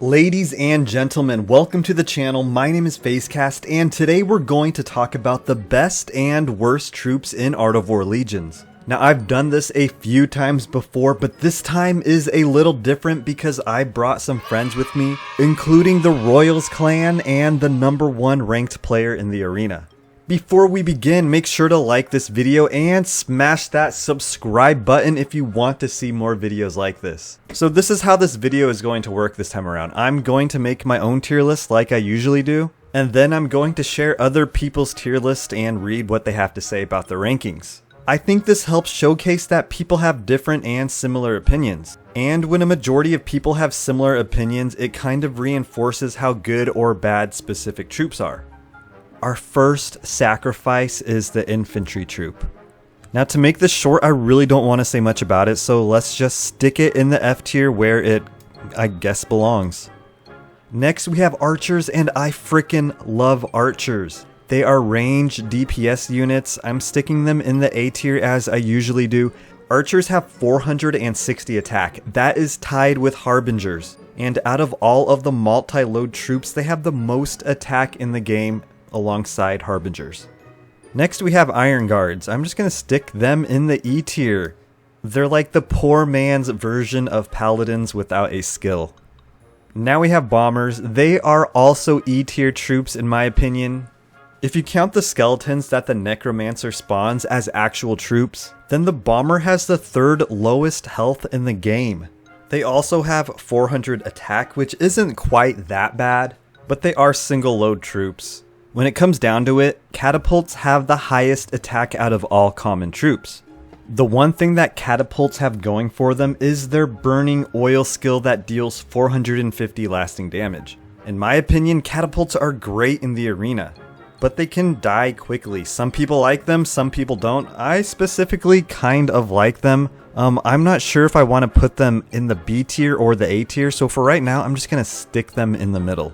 Ladies and gentlemen, welcome to the channel. My name is Facecast, and today we're going to talk about the best and worst troops in Art of War Legions. Now, I've done this a few times before, but this time is a little different because I brought some friends with me, including the Royals clan and the #1 ranked player in the arena. Before we begin, make sure to like this video and smash that subscribe button if you want to see more videos like this. So this is how this video is going to work this time around. I'm going to make my own tier list like I usually do, and then I'm going to share other people's tier list and read what they have to say about the rankings. I think this helps showcase that people have different and similar opinions. And when a majority of people have similar opinions, it kind of reinforces how good or bad specific troops are. Our first sacrifice is the infantry troop. Now, to make this short, I really don't want to say much about it, so let's just stick it in the F tier where it, I guess, belongs. Next, we have archers, and I frickin' love archers. They are ranged DPS units. I'm sticking them in the A tier as I usually do. Archers have 460 attack. That is tied with harbingers. And out of all of the multi-load troops, they have the most attack in the game, alongside harbingers. Next we have iron guards. I'm just gonna stick them in the E tier. They're like the poor man's version of paladins without a skill. Now we have bombers. They are also E tier troops in my opinion. If you count the skeletons that the necromancer spawns as actual troops, then the bomber has the third lowest health in the game. They also have 400 attack, which isn't quite that bad, but they are single load troops. When it comes down to it, catapults have the highest attack out of all common troops. The one thing that catapults have going for them is their burning oil skill that deals 450 lasting damage. In my opinion, catapults are great in the arena, but they can die quickly. Some people like them, some people don't. I specifically kind of like them. I'm not sure if I want to put them in the B tier or the A tier, so for right now, I'm just going to stick them in the middle.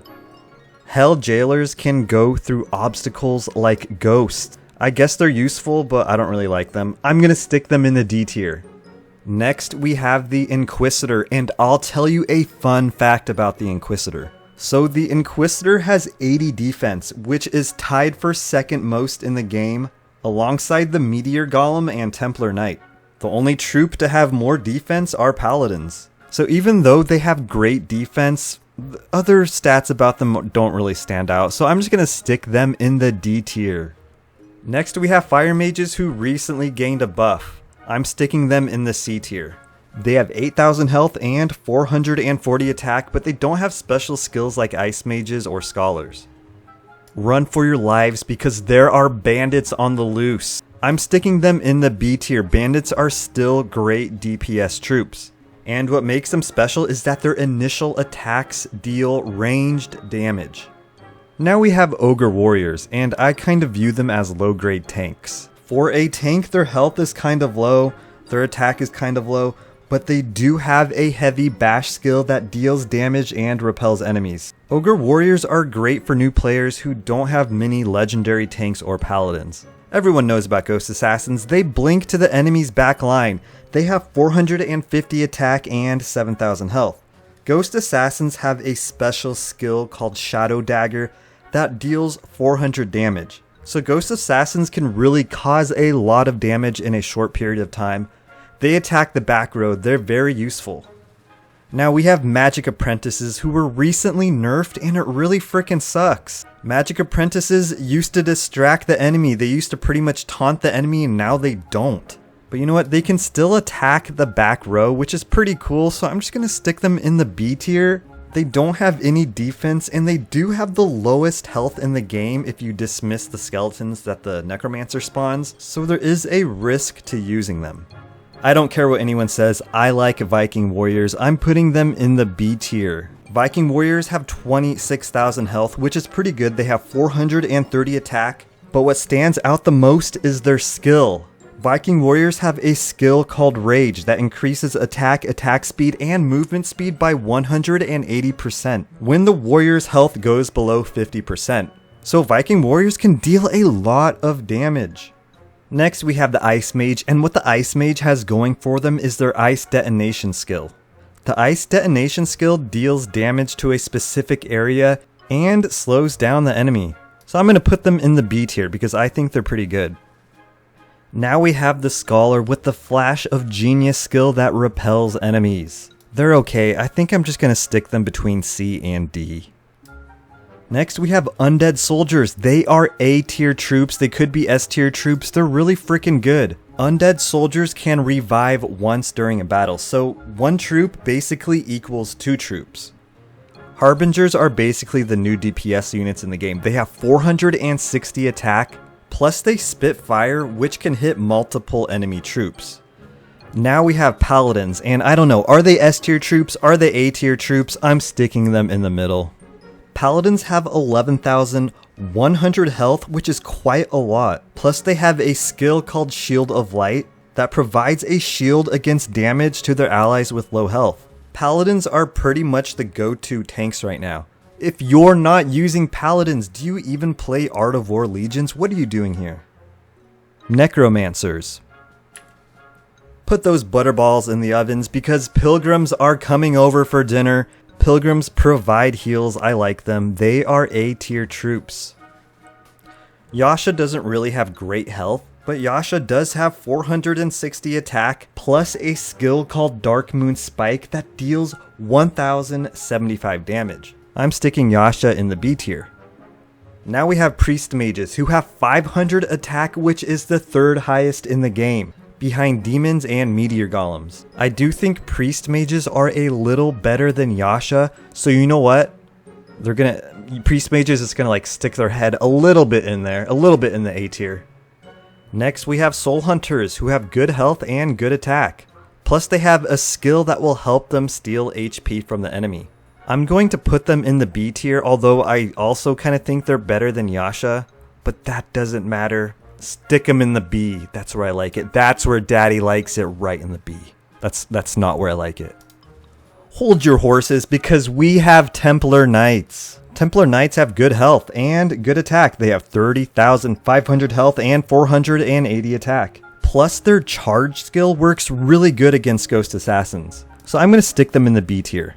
Hell jailers can go through obstacles like ghosts. I guess they're useful, but I don't really like them. I'm gonna stick them in the D tier. Next, we have the Inquisitor, and I'll tell you a fun fact about the Inquisitor. So the Inquisitor has 80 defense, which is tied for second most in the game, alongside the Meteor Golem and Templar Knight. The only troop to have more defense are Paladins. So even though they have great defense, other stats about them don't really stand out, so I'm just going to stick them in the D tier. Next we have fire mages who recently gained a buff. I'm sticking them in the C tier. They have 8,000 health and 440 attack, but they don't have special skills like ice mages or scholars. Run for your lives because there are bandits on the loose. I'm sticking them in the B tier. Bandits are still great DPS troops. And what makes them special is that their initial attacks deal ranged damage. Now we have Ogre Warriors, and I kind of view them as low-grade tanks. For a tank, their health is kind of low, their attack is kind of low, but they do have a heavy bash skill that deals damage and repels enemies. Ogre Warriors are great for new players who don't have many legendary tanks or paladins. Everyone knows about Ghost Assassins. They blink to the enemy's back line. They have 450 attack and 7,000 health. Ghost Assassins have a special skill called Shadow Dagger that deals 400 damage. So Ghost Assassins can really cause a lot of damage in a short period of time. They attack the back row. They're very useful. Now we have Magic Apprentices who were recently nerfed, and it really freaking sucks. Magic Apprentices used to distract the enemy. They used to pretty much taunt the enemy, and now they don't. But you know what? They can still attack the back row, which is pretty cool, so I'm just going to stick them in the B tier. They don't have any defense, and they do have the lowest health in the game if you dismiss the skeletons that the Necromancer spawns, so there is a risk to using them. I don't care what anyone says, I like Viking Warriors. I'm putting them in the B tier. Viking Warriors have 26,000 health, which is pretty good. They have 430 attack, but what stands out the most is their skill. Viking Warriors have a skill called Rage that increases attack speed, and movement speed by 180% when the warrior's health goes below 50%. So Viking Warriors can deal a lot of damage. Next we have the Ice Mage, and what the Ice Mage has going for them is their Ice Detonation skill. The ice detonation skill deals damage to a specific area and slows down the enemy. So I'm going to put them in the B tier because I think they're pretty good. Now we have the Scholar with the Flash of Genius skill that repels enemies. They're okay. I think I'm just going to stick them between C and D. Next we have Undead Soldiers. They are A tier troops. They could be S tier troops. They're really freaking good. Undead Soldiers can revive once during a battle. So one troop basically equals 2 troops. Harbingers are basically the new DPS units in the game. They have 460 attack, plus they spit fire, which can hit multiple enemy troops. Now we have Paladins, and I don't know, are they S tier troops? Are they A tier troops? I'm sticking them in the middle. Paladins have 11,100 health, which is quite a lot. Plus they have a skill called Shield of Light that provides a shield against damage to their allies with low health. Paladins are pretty much the go-to tanks right now. If you're not using Paladins, do you even play Art of War Legions? What are you doing here? Necromancers. Put those butterballs in the ovens because pilgrims are coming over for dinner. Pilgrims provide heals. I like them. They are A tier troops. Yasha doesn't really have great health, but Yasha does have 460 attack plus a skill called Dark Moon Spike that deals 1075 damage. I'm sticking Yasha in the B tier. Now we have Priest Mages who have 500 attack, which is the 3rd highest in the game, behind Demons and Meteor Golems. I do think Priest Mages are a little better than Yasha, so you know what? Priest Mages is gonna like stick their head a little bit in there, a little bit in the A tier. Next we have Soul Hunters who have good health and good attack. Plus they have a skill that will help them steal HP from the enemy. I'm going to put them in the B tier, although I also kind of think they're better than Yasha, but that doesn't matter. Stick them in the B. That's where I like it. That's where Daddy likes it, right in the B. That's not where I like it. Hold your horses because we have Templar Knights. Templar Knights have good health and good attack. They have 30,500 health and 480 attack. Plus their charge skill works really good against Ghost Assassins. So I'm going to stick them in the B tier.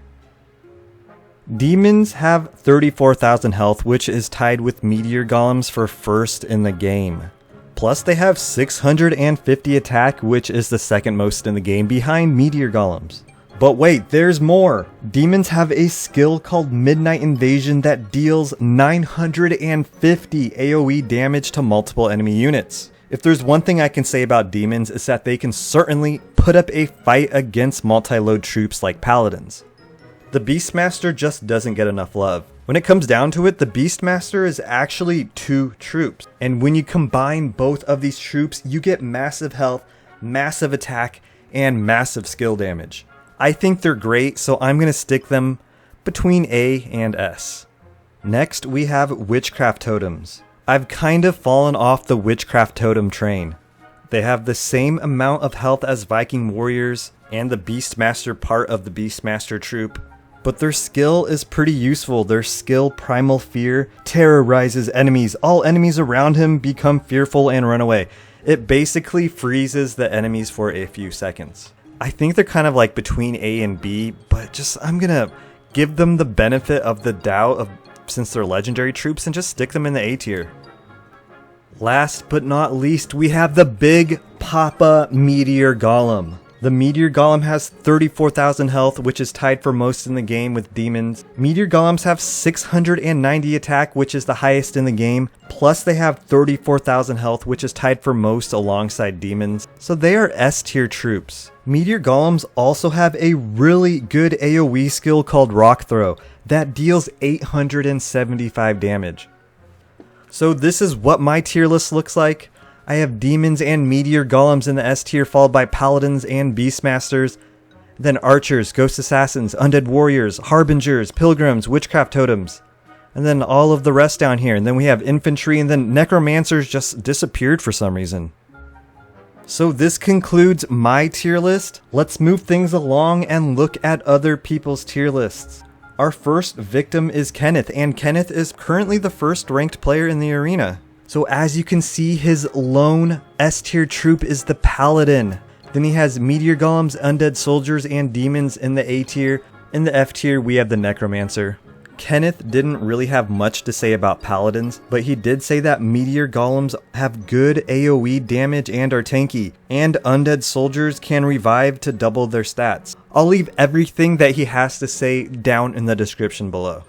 Demons have 34,000 health, which is tied with Meteor Golems for first in the game. Plus they have 650 attack, which is the 2nd most in the game behind Meteor Golems. But wait, there's more! Demons have a skill called Midnight Invasion that deals 950 AoE damage to multiple enemy units. If there's one thing I can say about demons, is that they can certainly put up a fight against multi-load troops like Paladins. The Beastmaster just doesn't get enough love. When it comes down to it, the Beastmaster is actually 2 troops. And when you combine both of these troops, you get massive health, massive attack, and massive skill damage. I think they're great, so I'm going to stick them between A and S. Next, we have Witchcraft Totems. I've kind of fallen off the Witchcraft Totem train. They have the same amount of health as Viking Warriors and the Beastmaster part of the Beastmaster troop, but their skill is pretty useful. Their skill, Primal Fear, terrorizes enemies. All enemies around him become fearful and run away. It basically freezes the enemies for a few seconds. I think they're kind of like between A and B, but I'm gonna give them the benefit of the doubt since they're legendary troops and just stick them in the A tier. Last but not least, we have the Big Papa Meteor Golem. The Meteor Golem has 34,000 health, which is tied for most in the game with Demons. Meteor Golems have 690 attack, which is the highest in the game. Plus they have 34,000 health, which is tied for most alongside Demons. So they are S tier troops. Meteor Golems also have a really good AoE skill called Rock Throw that deals 875 damage. So this is what my tier list looks like. I have Demons and Meteor Golems in the S tier, followed by Paladins and Beastmasters. Then Archers, Ghost Assassins, Undead Warriors, Harbingers, Pilgrims, Witchcraft Totems. And then all of the rest down here. And then we have Infantry, and then Necromancers just disappeared for some reason. So this concludes my tier list. Let's move things along and look at other people's tier lists. Our first victim is Kenneth, and Kenneth is currently the 1st ranked player in the arena. So as you can see, his lone S tier troop is the Paladin. Then he has Meteor Golems, Undead Soldiers, and Demons in the A tier. In the F tier, we have the Necromancer. Kenneth didn't really have much to say about Paladins, but he did say that Meteor Golems have good AoE damage and are tanky, and Undead Soldiers can revive to double their stats. I'll leave everything that he has to say down in the description below.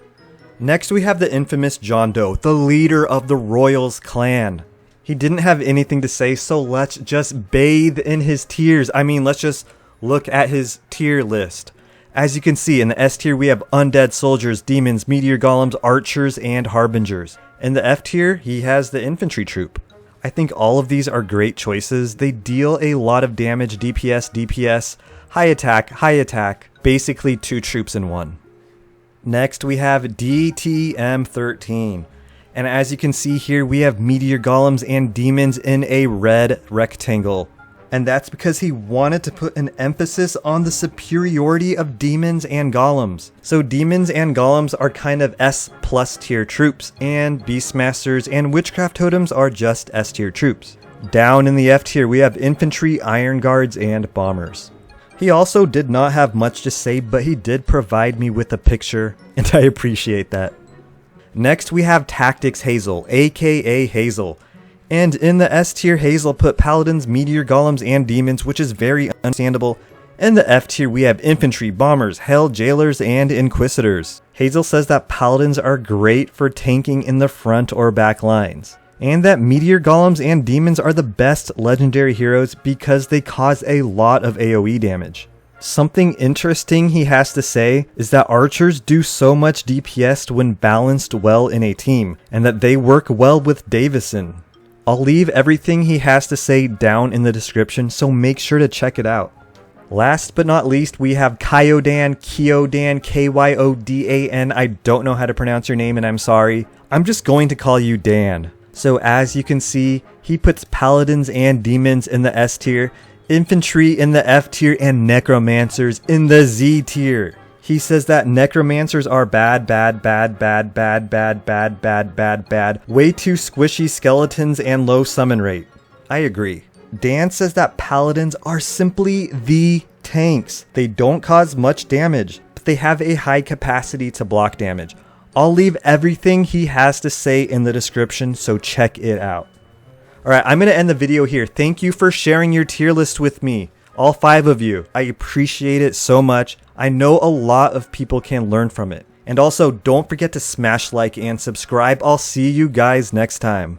Next we have the infamous John Doe, the leader of the Royals clan. He didn't have anything to say, so let's just bathe in his tiers. I mean, let's just look at his tier list. As you can see, in the S tier we have Undead Soldiers, Demons, Meteor Golems, Archers, and Harbingers. In the F tier, he has the Infantry Troop. I think all of these are great choices. They deal a lot of damage, DPS, DPS, high attack, basically 2 troops in one. Next we have DTM13. And as you can see here, we have Meteor Golems and Demons in a red rectangle. And that's because he wanted to put an emphasis on the superiority of Demons and Golems. So Demons and Golems are kind of S+ tier troops, and Beastmasters and Witchcraft Totems are just S tier troops. Down in the F tier we have Infantry, Iron Guards, and Bombers. He also did not have much to say, but he did provide me with a picture, and I appreciate that. Next we have Tactics Hazel, aka Hazel. And in the S tier, Hazel put Paladins, Meteor Golems, and Demons, which is very understandable. In the F tier, we have Infantry, Bombers, Hell Jailers, and Inquisitors. Hazel says that Paladins are great for tanking in the front or back lines, and that Meteor Golems and Demons are the best legendary heroes because they cause a lot of AoE damage. Something interesting he has to say is that Archers do so much DPS when balanced well in a team, and that they work well with Davison. I'll leave everything he has to say down in the description, so make sure to check it out. Last but not least, we have Kyodan, Kyodan. I don't know how to pronounce your name and I'm sorry. I'm just going to call you Dan. So as you can see, he puts Paladins and Demons in the S tier, Infantry in the F tier, and Necromancers in the Z tier. He says that Necromancers are bad, way too squishy skeletons and low summon rate. I agree. Dan says that Paladins are simply the tanks. They don't cause much damage, but they have a high capacity to block damage. I'll leave everything he has to say in the description, so check it out. Alright, I'm going to end the video here. Thank you for sharing your tier list with me. All 5 of you. I appreciate it so much. I know a lot of people can learn from it. And also, don't forget to smash like and subscribe. I'll see you guys next time.